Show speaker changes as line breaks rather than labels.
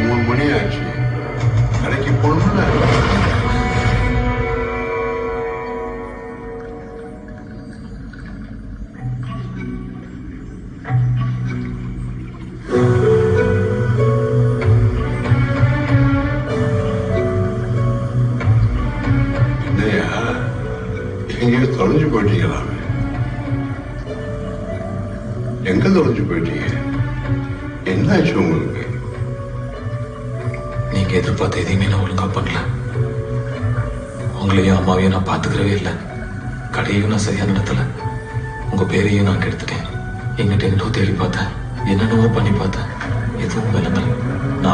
3 மணி ஆச்சு. கடைக்கு போகணும்ல. என்னையா எங்கேயோ தொலைஞ்சு போயிட்டீங்களாமே? எங்க தொலைஞ்சு போயிட்டீங்க? என்னாச்சு உங்களுக்கு?
நீங்க எதிர்பார்த்த எதையுமே நான் ஒழுங்கா பண்ணல. உங்களையும் அம்மாவையும் நான் பார்த்துக்கிறவே இல்லை. கடையையும் நான் சரியா நடத்தல. உங்க பேரையும் நான் கெடுத்துட்டேன். எங்கிட்ட எங்கிட்டோ தேடி பார்த்தேன், என்னென்னவோ பண்ணி பார்த்தேன், எதுவும் விளங்கல. நான்